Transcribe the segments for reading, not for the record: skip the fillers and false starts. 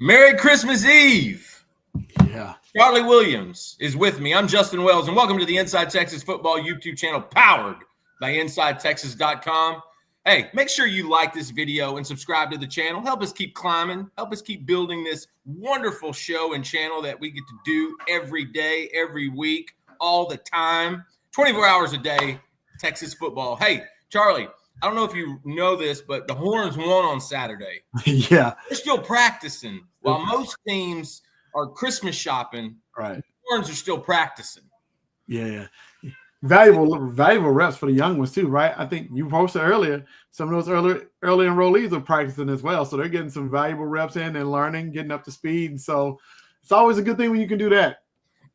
Merry Christmas Eve. Yeah. Charlie Williams is with me. I'm Justin Wells, and welcome to the Inside Texas Football YouTube channel powered by InsideTexas.com. Hey, make sure you like this video and subscribe to the channel. Help us keep climbing. Help us keep building this wonderful show and channel that we get to do every day, every week, all the time, 24 hours a day, Texas football. Hey, Charlie, I don't know if you know this, but the Horns won on Saturday. Yeah. They're still practicing. While most teams are Christmas shopping, Right. the Horns are still practicing. Yeah. Valuable reps for the young ones too, right? I think you posted earlier, some of those early enrollees are practicing as well. So they're getting some valuable reps in and learning, getting up to speed. And so it's always a good thing when you can do that.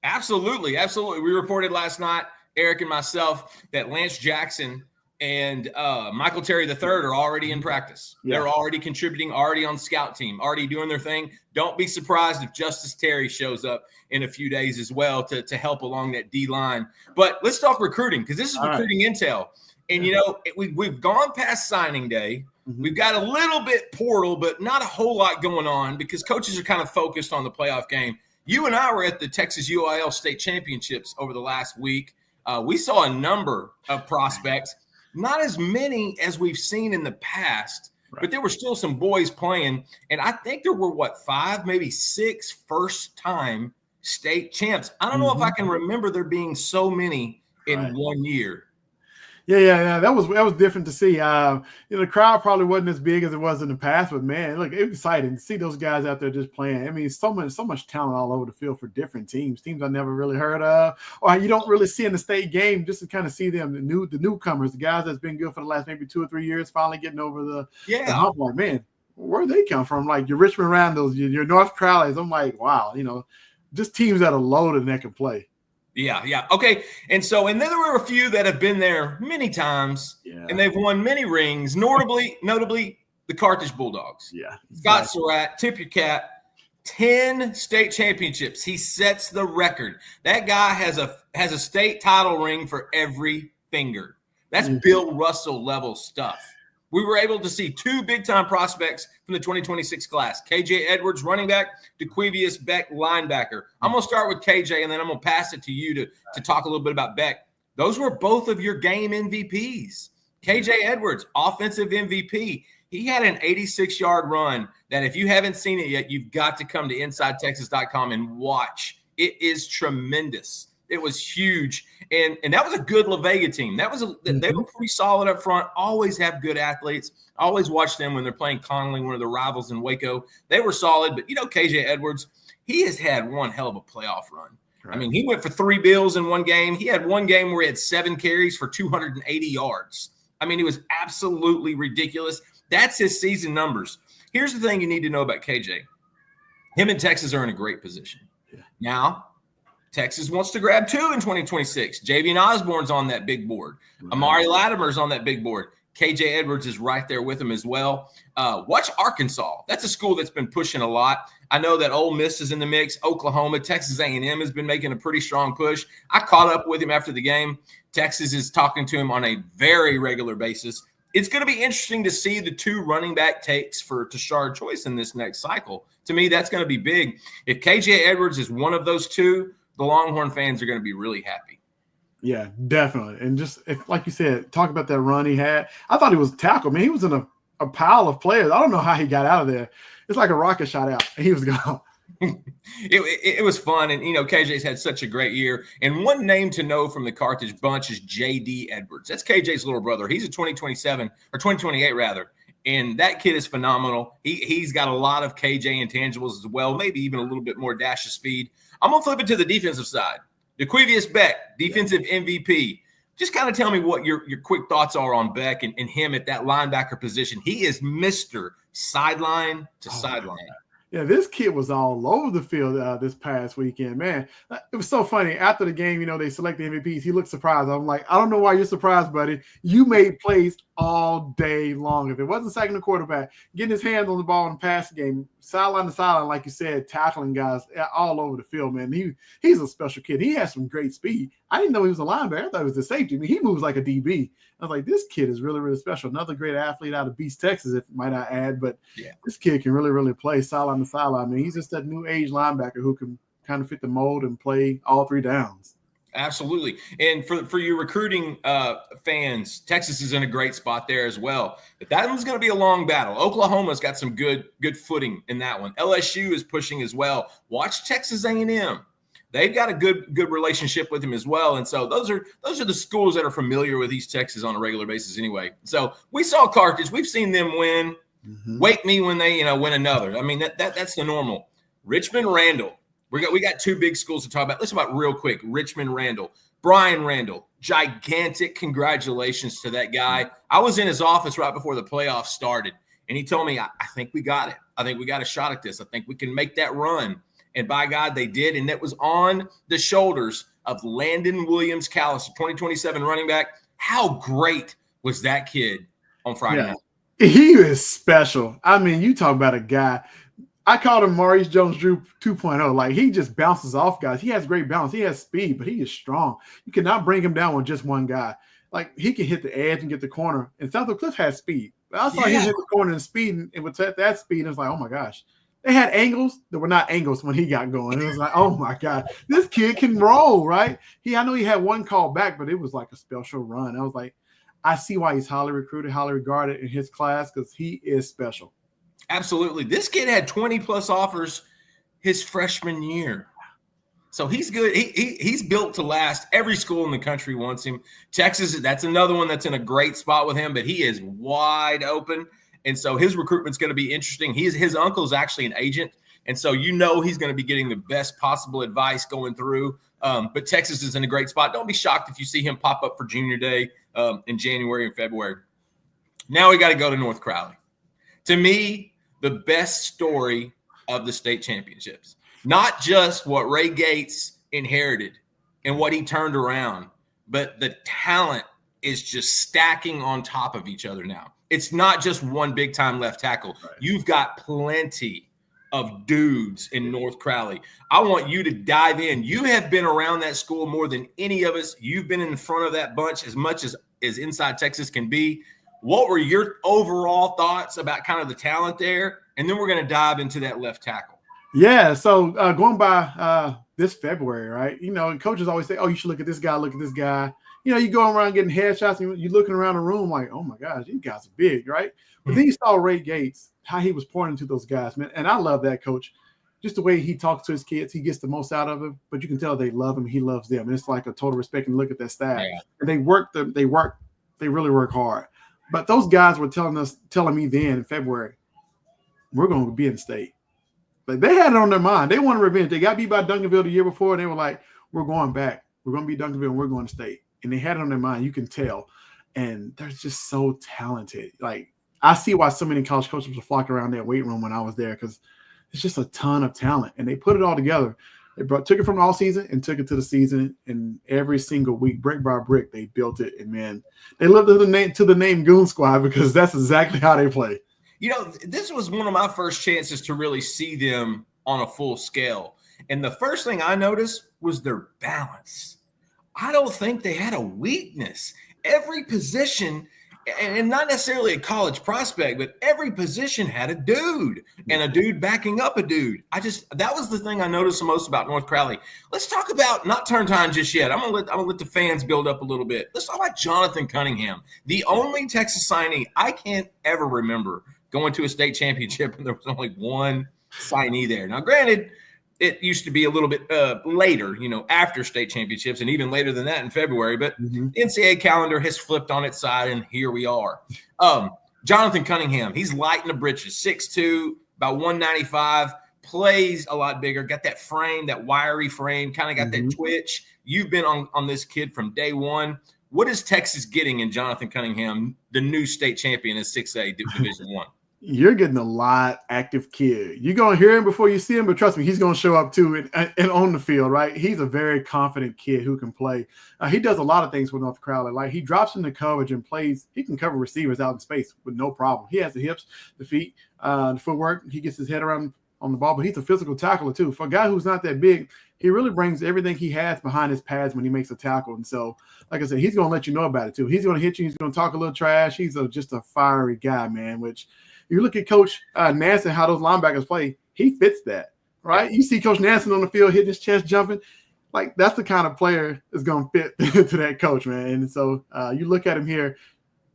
Absolutely. We reported last night, Eric and myself, that Lance Jackson and Michael Terry III are already in practice. Yeah. They're already contributing, already on scout team, already doing their thing. Don't be surprised if Justice Terry shows up in a few days as well to help along that D line. But let's talk recruiting, because this is recruiting intel. And, you know, we've gone past signing day. Mm-hmm. We've got a little bit portal, but not a whole lot going on because coaches are kind of focused on the playoff game. You and I were at the Texas UIL state championships over the last week. We saw a number of prospects. Not as many as we've seen in the past, but there were still some boys playing. And I think there were, 5, maybe 6 first-time state champs. I don't know if I can remember there being so many in 1 year. Yeah. That was different to see. The crowd probably wasn't as big as it was in the past, but man, look, it was exciting to see those guys out there just playing. I mean, so much talent all over the field for different teams I never really heard of, or you don't really see in the state game, just to kind of see them, the newcomers, the guys that's been good for the last maybe 2 or 3 years, finally getting over the hump. Like, man, where they come from? Like your Richmond Randalls, your North Crowleys. I'm like, wow, just teams that are loaded and that can play. Yeah. Okay. And then there were a few that have been there many times, and they've won many rings, notably the Carthage Bulldogs. Yeah. Scott Surratt, tip your cap, 10 state championships. He sets the record. That guy has a state title ring for every finger. That's Bill Russell level stuff. We were able to see 2 big-time prospects from the 2026 class, KJ Edwards, running back, DeQuivius Beck, linebacker. I'm going to start with KJ, and then I'm going to pass it to you to talk a little bit about Beck. Those were both of your game MVPs. KJ Edwards, offensive MVP. He had an 86-yard run that if you haven't seen it yet, you've got to come to InsideTexas.com and watch. It is tremendous. It was huge, and that was a good La Vega team. They were pretty solid up front. Always have good athletes. I always watch them when they're playing Connolly, one of the rivals in Waco. They were solid, but KJ Edwards, he has had one hell of a playoff run. Right. I mean, he went for 3 bills in one game. He had one game where he had 7 carries for 280 yards. I mean, it was absolutely ridiculous. That's his season numbers. Here's the thing you need to know about KJ. Him and Texas are in a great position. Yeah. Now, Texas wants to grab 2 in 2026. Javian Osborne's on that big board. Amari Latimer's on that big board. KJ Edwards is right there with him as well. Watch Arkansas. That's a school that's been pushing a lot. I know that Ole Miss is in the mix. Oklahoma, Texas A&M has been making a pretty strong push. I caught up with him after the game. Texas is talking to him on a very regular basis. It's going to be interesting to see the 2 running back takes for Tashard Choice in this next cycle. To me, that's going to be big. If KJ Edwards is one of those 2, the Longhorn fans are going to be really happy. Yeah, definitely. And just, like you said, talk about that run he had. I thought he was tackled. Man, he was in a pile of players. I don't know how he got out of there. It's like a rocket shot out, and he was gone. It was fun, and KJ's had such a great year. And one name to know from the Carthage bunch is J.D. Edwards. That's KJ's little brother. He's a 2027 or 2028 rather, and that kid is phenomenal. He's got a lot of KJ intangibles as well, maybe even a little bit more dash of speed. I'm gonna flip it to the defensive side. DeQuivius Beck, defensive MVP. Just kind of tell me what your quick thoughts are on Beck and him at that linebacker position. He is Mr. Sideline to sideline. Yeah, this kid was all over the field this past weekend, man. It was so funny. After the game, they select the MVPs. He looked surprised. I'm like, I don't know why you're surprised, buddy. You made plays all day long. If it wasn't sacking the quarterback, getting his hands on the ball in the passing game, sideline to sideline, like you said, tackling guys all over the field, man. He's a special kid. He has some great speed. I didn't know he was a linebacker. I thought he was a safety. I mean, he moves like a DB. I was like, this kid is really, really special. Another great athlete out of Beast, Texas, if might I add. But this kid can really, really play sideline to sideline. I mean, he's just that new age linebacker who can kind of fit the mold and play all three downs. Absolutely. And for your recruiting fans, Texas is in a great spot there as well. But that one's going to be a long battle. Oklahoma's got some good footing in that one. LSU is pushing as well. Watch Texas A&M. They've got a good relationship with him as well. And so those are the schools that are familiar with East Texas on a regular basis anyway. So we saw Carthage. We've seen them win. Mm-hmm. Wake me when they win another. I mean, that's the normal. Richmond Randall. We got two big schools to talk about. Let's talk about real quick. Richmond Randall. Brian Randall. Gigantic congratulations to that guy. I was in his office right before the playoffs started, and he told me, I think we got it. I think we got a shot at this. I think we can make that run. And by God, they did. And that was on the shoulders of Landon Williams-Callis, 2027 running back. How great was that kid on Friday night? He is special. I mean, you talk about a guy. I called him Maurice Jones-Drew 2.0. Like, he just bounces off guys. He has great balance. He has speed, but he is strong. You cannot bring him down with just one guy. Like, he can hit the edge and get the corner. And Southern Cliff has speed. But I saw him hit the corner and speed, and with that speed, it was like, oh, my gosh. They had angles that were not angles when he got going. It was like, oh, my God. This kid can roll, right? I know he had one call back, but it was like a special run. I was like, I see why he's highly recruited, highly regarded in his class, because he is special. Absolutely. This kid had 20-plus offers his freshman year. So he's good. He's built to last. Every school in the country wants him. Texas, that's another one that's in a great spot with him, but he is wide open. And so his recruitment's going to be interesting. His uncle's actually an agent, and so he's going to be getting the best possible advice going through. But Texas is in a great spot. Don't be shocked if you see him pop up for Junior Day in January and February. Now we got to go to North Crowley. To me, the best story of the state championships. Not just what Ray Gates inherited and what he turned around, but the talent is just stacking on top of each other now. It's not just one big-time left tackle. Right. You've got plenty of dudes in North Crowley. I want you to dive in. You have been around that school more than any of us. You've been in front of that bunch as much as Inside Texas can be. What were your overall thoughts about kind of the talent there? And then we're going to dive into that left tackle. Yeah, so going by this February, right? Coaches always say, oh, you should look at this guy, look at this guy. You go around getting headshots and you're looking around the room like, oh, my gosh, these guys are big, right? But then you saw Ray Gates, how he was pouring into those guys, man. And I love that coach. Just the way he talks to his kids, he gets the most out of them, but you can tell they love him. He loves them. And it's like a total respect and look at that staff. Yeah. And they really work hard. But those guys were telling me then in February, we're going to be in state. Like, they had it on their mind. They wanted revenge. They got beat by Duncanville the year before, and they were like, we're going back. We're going to beat Duncanville, and we're going to state. And they had it on their mind. You can tell. And they're just so talented. Like, I see why so many college coaches were flocking around that weight room when I was there, because it's just a ton of talent. And they put it all together. They took it from all season and took it to the season. And every single week, brick by brick, they built it. And, man, they lived to the name Goon Squad, because that's exactly how they play. This was one of my first chances to really see them on a full scale. And the first thing I noticed was their balance. I don't think they had a weakness. Every position, and not necessarily a college prospect, but every position had a dude and a dude backing up a dude. That was the thing I noticed the most about North Crowley. Let's talk about not turn time just yet. I'm gonna let the fans build up a little bit. Let's talk about Jonathan Cunningham, the only Texas signee I can't ever remember going to a state championship, and there was only one signee there. Now, granted, it used to be a little bit later, after state championships, and even later than that in February. But the NCAA calendar has flipped on its side, and here we are. Jonathan Cunningham, he's light in the britches, 6'2", about 195, plays a lot bigger, got that frame, that wiry frame, kind of got that twitch. You've been on this kid from day one. What is Texas getting in Jonathan Cunningham, the new state champion in 6A Division I? You're getting a lot active kid. You're going to hear him before you see him, but trust me, he's going to show up too and on the field, right? He's a very confident kid who can play. He does a lot of things with North Crowley. Like he drops into coverage and plays. He can cover receivers out in space with no problem. He has the hips, the feet, the footwork. He gets his head around on the ball, but he's a physical tackler too. For a guy who's not that big, he really brings everything he has behind his pads when he makes a tackle. And so, like I said, he's going to let you know about it too. He's going to hit you. He's going to talk a little trash. He's just a fiery guy, man, which – you look at Coach Nansen, how those linebackers play, he fits that, right? You see Coach Nansen on the field hitting his chest, jumping. Like, that's the kind of player that's going to fit to that coach, man. And so you look at him here,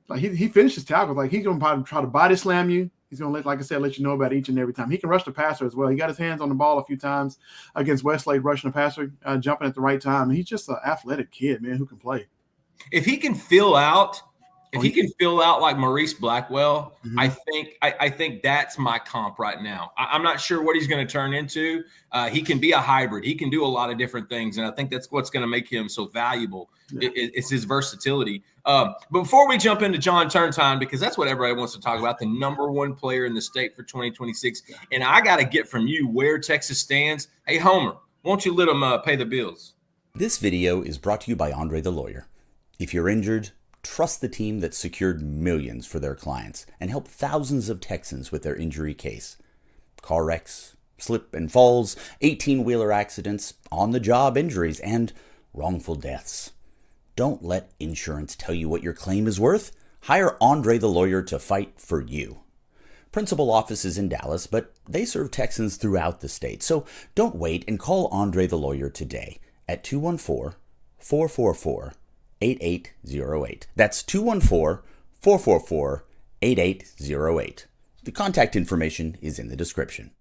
like he finishes tackles. Like, he's going to probably try to body slam you. He's going to, like I said, let you know about each and every time. He can rush the passer as well. He got his hands on the ball a few times against Westlake, rushing the passer, jumping at the right time. He's just an athletic kid, man, who can play. If he can fill out like Maurice Blackwell, I think that's my comp right now. I'm not sure what he's going to turn into. He can be a hybrid. He can do a lot of different things, and I think that's what's going to make him so valuable. Yeah. It's his versatility. But before we jump into John Turntine, because that's what everybody wants to talk about, the number one player in the state for 2026, and I got to get from you where Texas stands. Hey, Homer, won't you let him pay the bills? This video is brought to you by Andre the Lawyer. If you're injured, trust the team that secured millions for their clients and helped thousands of Texans with their injury case. Car wrecks, slip and falls, 18-wheeler accidents, on-the-job injuries, and wrongful deaths. Don't let insurance tell you what your claim is worth. Hire Andre the Lawyer to fight for you. Principal office is in Dallas, but they serve Texans throughout the state. So don't wait and call Andre the Lawyer today at 214-444-8808. That's 214-444-8808. The contact information is in the description.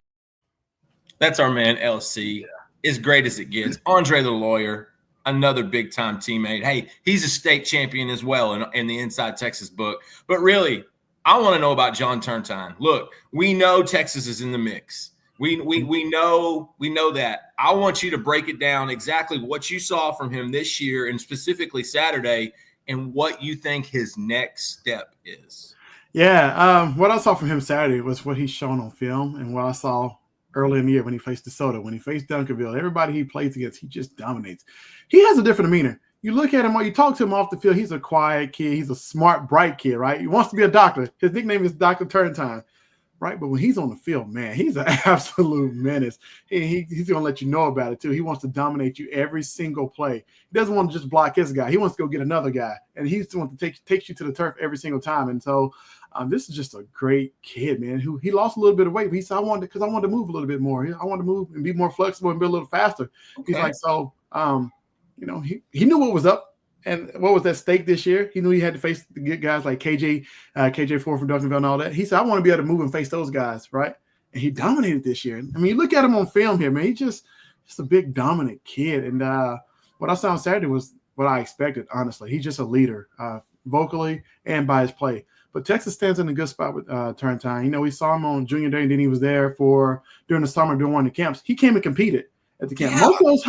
That's our man, LC. As great as it gets. Andre the Lawyer, another big-time teammate. Hey, he's a state champion as well in the Inside Texas book. But really, I want to know about John Turntine. Look, we know Texas is in the mix. We know that. I want you to break it down exactly what you saw from him this year and specifically Saturday and what you think his next step is. Yeah, what I saw from him Saturday was what he's shown on film and what I saw early in the year when he faced DeSoto, when he faced Duncanville. Everybody he plays against, he just dominates. He has a different demeanor. You look at him, or you talk to him off the field, he's a quiet kid. He's a smart, bright kid, right? He wants to be a doctor. His nickname is Dr. Turntine. Right, but when he's on the field, man, he's an absolute menace. He's going to let you know about it, too. He wants to dominate you every single play. He doesn't want to just block his guy. He wants to go get another guy, and he's the one that takes you to the turf every single time. And so this is just a great kid, man, who he lost a little bit of weight. But he said, I wanted to move a little bit more. I want to move and be more flexible and be a little faster. Okay. He's like, so, he knew what was up. And what was at stake this year? He knew he had to face the good guys like KJ Ford from Duncanville and all that. He said, I want to be able to move and face those guys, right? And he dominated this year. I mean, you look at him on film here, man, he's just a big dominant kid. And what I saw on Saturday was what I expected, honestly. He's just a leader, vocally and by his play. But Texas stands in a good spot with Turntine. You know, we saw him on Junior Day, and then he was there during the summer during one of the camps. He came and competed at the camp. Yeah. Most of those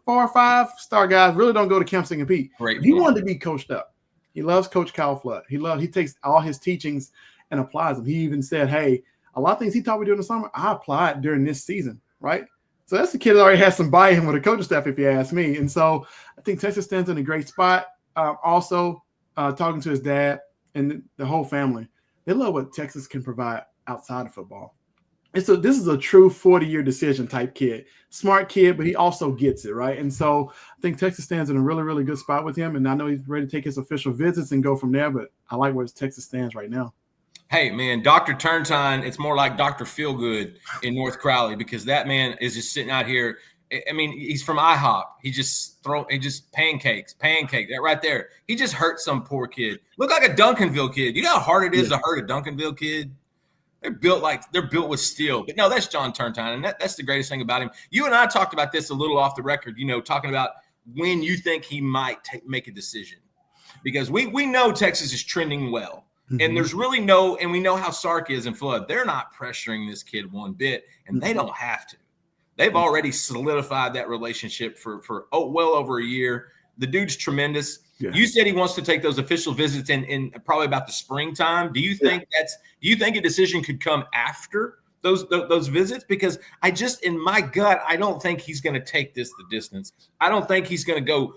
4 or 5-star guys really don't go to camps and compete. Right. He wanted to be coached up. He loves Coach Kyle Flood. He takes all his teachings and applies them. He even said, hey, a lot of things he taught me during the summer, I applied during this season, right? So that's the kid that already has some buy-in with the coaching staff, if you ask me. And so I think Texas stands in a great spot. Also, talking to his dad and the whole family, they love what Texas can provide outside of football. And so this is a true 40-year decision type kid. Smart kid, but he also gets it, right? And so I think Texas stands in a really, really good spot with him. And I know he's ready to take his official visits and go from there, but I like where Texas stands right now. Hey, man, Dr. Turntine, it's more like Dr. Feelgood in North Crowley because that man is just sitting out here. I mean, he's from IHOP. He just pancakes, that right there. He just hurt some poor kid. Look like a Duncanville kid. You know how hard it is to hurt a Duncanville kid? They're built with steel. But no, that's John Turntine, and that's the greatest thing about him. You and I talked about this a little off the record, talking about when you think he might make a decision. Because we know Texas is trending well. Mm-hmm. And there's really and we know how Sark is in Flood. They're not pressuring this kid one bit, and they don't have to. They've already solidified that relationship for well over a year. The dude's tremendous. Yeah. You said he wants to take those official visits in probably about the springtime. Do you think do you think a decision could come after those visits? Because I just, in my gut, I don't think he's going to take this the distance. I don't think he's going to go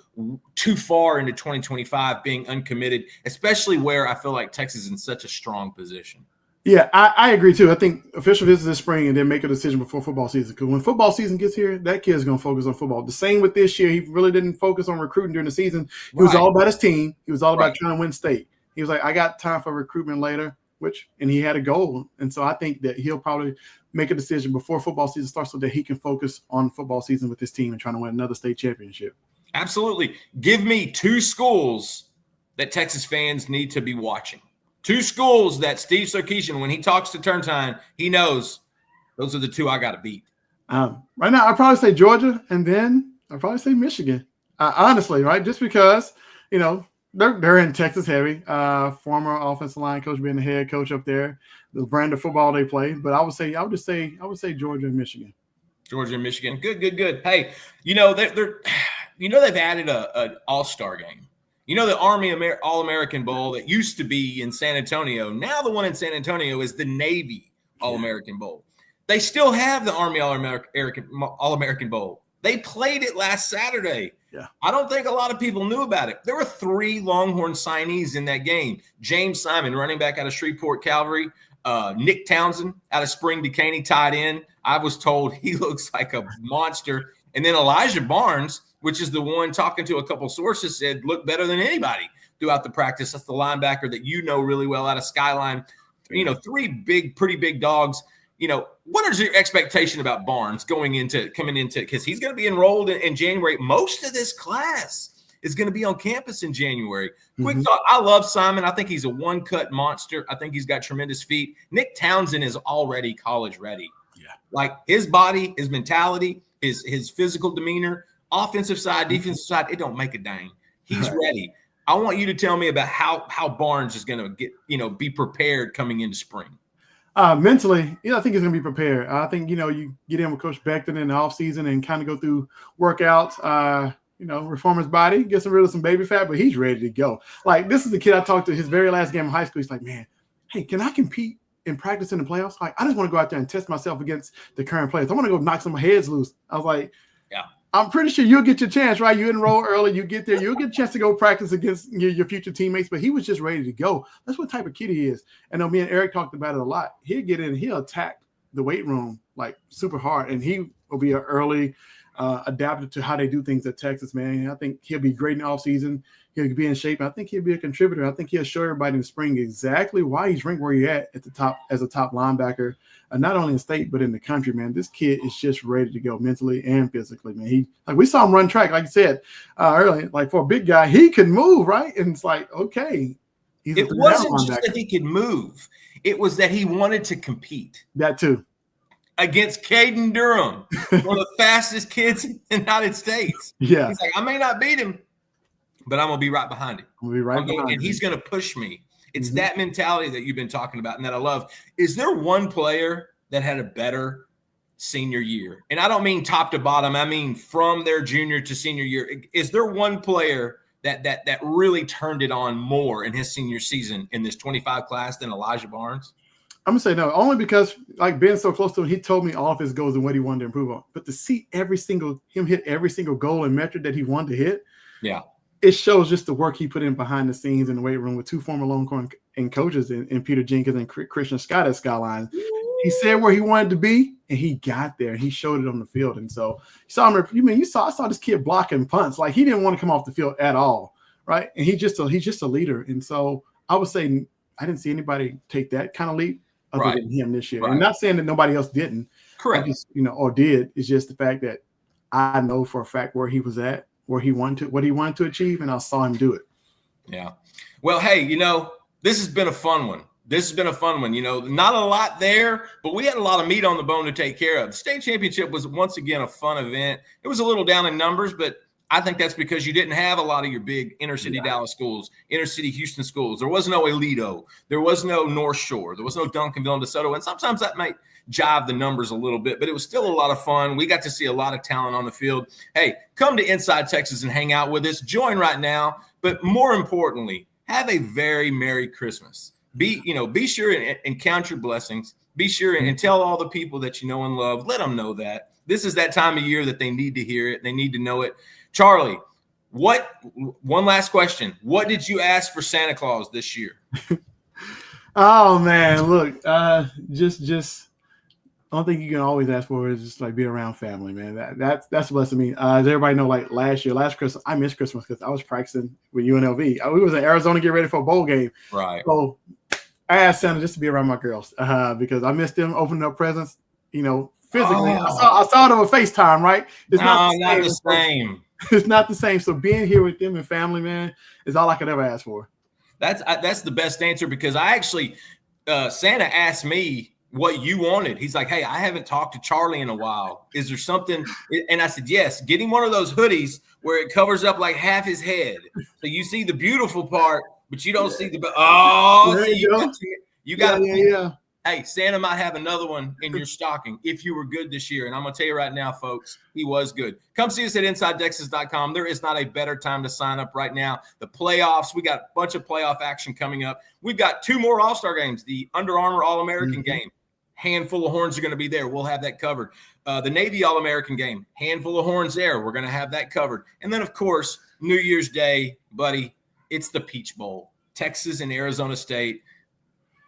too far into 2025 being uncommitted, especially where I feel like Texas is in such a strong position. Yeah, I agree too. I think official visits this spring and then make a decision before football season. Because when football season gets here, that kid's going to focus on football. The same with this year. He really didn't focus on recruiting during the season. He was all about his team. He was all about trying to win state. He was like, I got time for recruitment later, and he had a goal. And so I think that he'll probably make a decision before football season starts so that he can focus on football season with his team and trying to win another state championship. Absolutely. Give me 2 schools that Texas fans need to be watching. 2 schools that Steve Sarkisian, when he talks to Turntime, he knows those are the 2 I got to beat. Right now, I'd probably say Georgia, and then I'd probably say Michigan. Honestly, right? Just because, they're in Texas heavy. Former offensive line coach being the head coach up there, the brand of football they play. But I would say Georgia and Michigan. Georgia and Michigan. Good. Hey, they've added an all-star game. The Army All-American Bowl that used to be in San Antonio. Now the one in San Antonio is the Navy All-American Bowl. They still have the Army All-American Bowl. They played it last Saturday. Yeah. I don't think a lot of people knew about it. There were 3 Longhorn signees in that game. James Simon, running back out of Shreveport Calvary. Nick Townsend out of Spring Decaney, tied in. I was told he looks like a monster. And then Elijah Barnes, which is the one talking to a couple sources, said looked better than anybody throughout the practice. That's the linebacker that really well out of Skyline. 3 pretty big dogs. What is your expectation about Barnes coming into because he's going to be enrolled in January. Most of this class is going to be on campus in January. Quick thought. I love Simon. I think he's a one-cut monster. I think he's got tremendous feet. Nick Townsend is already college ready. Yeah. Like his body, his mentality, his physical demeanor, offensive side, defensive side, it don't make a dang. He's ready. I want you to tell me about how Barnes is going to get, be prepared coming into spring. Mentally, I think he's going to be prepared. I think, you get in with Coach Beckton in the offseason and kind of go through workouts, reform his body, get rid of some baby fat, but he's ready to go. Like, this is the kid I talked to his very last game in high school. He's like, man, hey, can I compete in practice in the playoffs? Like, I just want to go out there and test myself against the current players. I want to go knock some heads loose. I was like, yeah. I'm pretty sure you'll get your chance, right? You enroll early, you get there, you'll get a chance to go practice against your future teammates, but he was just ready to go. That's what type of kid he is. And me and Eric talked about it a lot. He'll get in, he'll attack the weight room like super hard, and he will be an early adapted to how they do things at Texas, man. I think he'll be great in the offseason. He'll be in shape. I think he'll be a contributor. I think he'll show everybody in the spring exactly why he's ranked where he's at the top as a top linebacker, not only in state but in the country, man. This kid is just ready to go mentally and physically, man. We saw him run track, like you said earlier. Like for a big guy, he can move, right? And it's like, okay, it wasn't just that he could move; it was that he wanted to compete. That too. Against Caden Durham, one of the fastest kids in the United States. Yeah, he's like, I may not beat him, but I'm gonna be right behind him. And he's gonna push me. It's that mentality that you've been talking about and that I love. Is there one player that had a better senior year? And I don't mean top to bottom. I mean from their junior to senior year. Is there one player that really turned it on more in his senior season in this 25 class than Elijah Barnes? I'm gonna say no, only because like being so close to him, he told me all of his goals and what he wanted to improve on. But to see him hit every single goal and metric that he wanted to hit, yeah, it shows just the work he put in behind the scenes in the weight room with 2 former Longhorn and coaches in Peter Jenkins and Christian Scott at Skyline. He said where he wanted to be, and he got there. And he showed it on the field, and so I saw this kid blocking punts like he didn't want to come off the field at all, right? And he's just a leader, and so I would say I didn't see anybody take that kind of leap other than him this year. Right. I'm not saying that nobody else didn't. Correct. Or did. It's just the fact that I know for a fact where he was at, what he wanted to achieve, and I saw him do it. Yeah. Well, hey, this has been a fun one. Not a lot there, but we had a lot of meat on the bone to take care of. The state championship was once again a fun event. It was a little down in numbers, but I think that's because you didn't have a lot of your big inner city Dallas schools, inner city Houston schools. There was no Aledo. There was no North Shore. There was no Duncanville and DeSoto. And sometimes that might jive the numbers a little bit, but it was still a lot of fun. We got to see a lot of talent on the field. Hey, come to Inside Texas and hang out with us. Join right now. But more importantly, have a very Merry Christmas. Be sure and count your blessings. Be sure and tell all the people that you know and love. Let them know that. This is that time of year that they need to hear it. They need to know it. Charlie, one last question. What did you ask for Santa Claus this year? Oh man, look, just one thing you can always ask for is just like be around family, man. That's a blessing to me. As everybody know, like last Christmas, I missed Christmas because I was practicing with UNLV. We was in Arizona getting ready for a bowl game. Right. So I asked Santa just to be around my girls because I missed them opening up presents, physically. I saw them on FaceTime, right? It's not the same. It's not the same. So being here with them and family, man, is all I could ever ask for. That's the best answer because I actually Santa asked me what you wanted. He's like, hey, I haven't talked to Charlie in a while. Is there something? And I said, yes, get him one of those hoodies where it covers up like half his head. So you see the beautiful part, but you don't see the you got to. Hey, Santa might have another one in your stocking if you were good this year. And I'm going to tell you right now, folks, he was good. Come see us at InsideTexas.com. There is not a better time to sign up right now. The playoffs, we got a bunch of playoff action coming up. We've got 2 more All-Star games, the Under Armour All-American game. Handful of horns are going to be there. We'll have that covered. The Navy All-American game, handful of horns there. We're going to have that covered. And then, of course, New Year's Day, buddy, it's the Peach Bowl, Texas and Arizona State.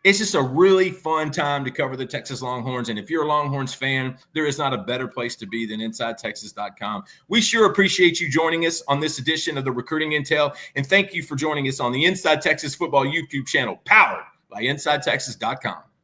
It's just a really fun time to cover the Texas Longhorns. And if you're a Longhorns fan, there is not a better place to be than InsideTexas.com. We sure appreciate you joining us on this edition of the Recruiting Intel. And thank you for joining us on the Inside Texas Football YouTube channel, powered by InsideTexas.com.